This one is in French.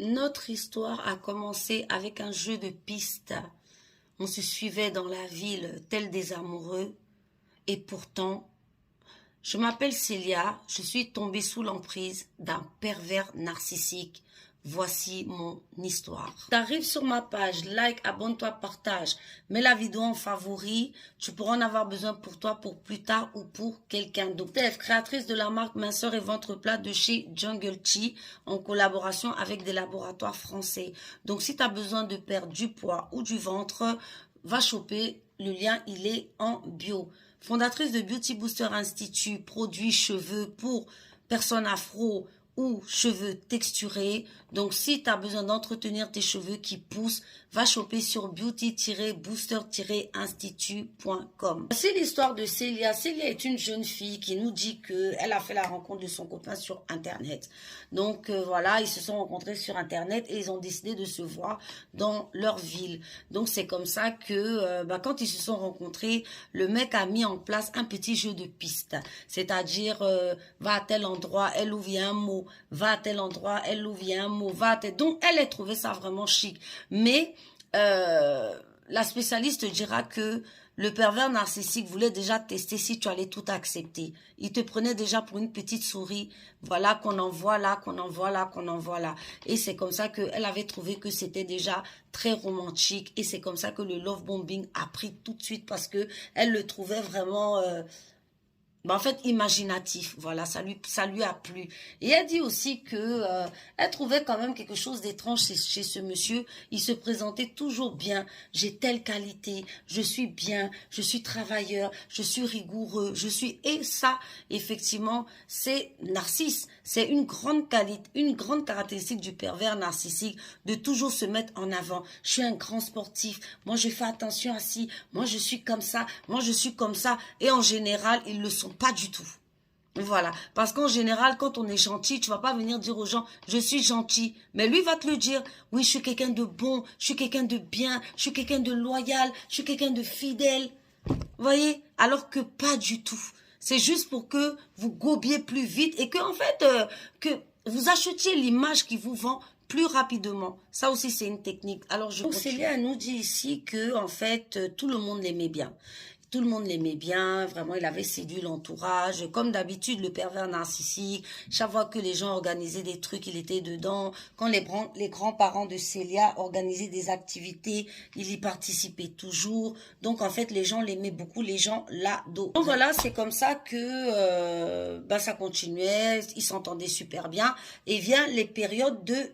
Notre histoire a commencé avec un jeu de pistes. On se suivait dans la ville tels des amoureux. Et pourtant, je m'appelle Célia, je suis tombée sous l'emprise d'un pervers narcissique. Voici mon histoire. T'arrives sur ma page, like, abonne-toi, partage, mets la vidéo en favori, tu pourras en avoir besoin pour toi, pour plus tard ou pour quelqu'un d'autre. Steph, créatrice de la marque minceur et ventre plat de chez Jungle Tea, en collaboration avec des laboratoires français. Donc si tu as besoin de perdre du poids ou du ventre, va choper, le lien il est en bio. Fondatrice de Beauty Booster Institute, produits cheveux pour personnes afro ou cheveux texturés. Donc, si tu as besoin d'entretenir tes cheveux qui poussent, va choper sur beauty-booster-institut.com. C'est l'histoire de Célia. Célia est une jeune fille qui nous dit qu'elle a fait la rencontre de son copain sur Internet. Donc, voilà, ils se sont rencontrés sur Internet et ils ont décidé de se voir dans leur ville. Donc, c'est comme ça que quand ils se sont rencontrés, le mec a mis en place un petit jeu de piste. C'est-à-dire, va à tel endroit, elle ouvre un mot. Va à tel endroit, elle ouvre un mot, va à tel... Donc, elle a trouvé ça vraiment chic. Mais la spécialiste dira que le pervers narcissique voulait déjà tester si tu allais tout accepter. Il te prenait déjà pour une petite souris. Voilà qu'on envoie là, qu'on envoie là, qu'on envoie là. Et c'est comme ça qu'elle avait trouvé que c'était déjà très romantique. Et c'est comme ça que le love bombing a pris tout de suite parce que elle le trouvait vraiment... en fait, imaginatif, voilà, ça lui a plu. Et elle dit aussi que elle trouvait quand même quelque chose d'étrange chez ce monsieur. Il se présentait toujours bien. J'ai telle qualité, je suis bien, je suis travailleur, je suis rigoureux, je suis... Et ça, effectivement, c'est narcisse. C'est une grande qualité, une grande caractéristique du pervers narcissique de toujours se mettre en avant. Je suis un grand sportif. Moi, je fais attention à ci. Moi, je suis comme ça. Moi, je suis comme ça. Et en général, ils le sont pas du tout. Voilà. Parce qu'en général, quand on est gentil, tu vas pas venir dire aux gens, je suis gentil. Mais lui va te le dire. Oui, je suis quelqu'un de bon, je suis quelqu'un de bien, je suis quelqu'un de loyal, je suis quelqu'un de fidèle. Vous voyez? Alors que pas du tout. C'est juste pour que vous gobiez plus vite et que, en fait, que vous achetiez l'image qui vous vend plus rapidement. Ça aussi, c'est une technique. Alors, Célia nous dit ici que, en fait, tout le monde l'aimait bien. Tout le monde l'aimait bien, vraiment, il avait séduit l'entourage. Comme d'habitude, le pervers narcissique, chaque fois que les gens organisaient des trucs, il était dedans. Quand les grands-parents de Célia organisaient des activités, il y participait toujours. Donc, en fait, les gens l'aimaient beaucoup, les gens l'adoraient. Donc, voilà, c'est comme ça que ça continuait, ils s'entendaient super bien. Et vient les périodes de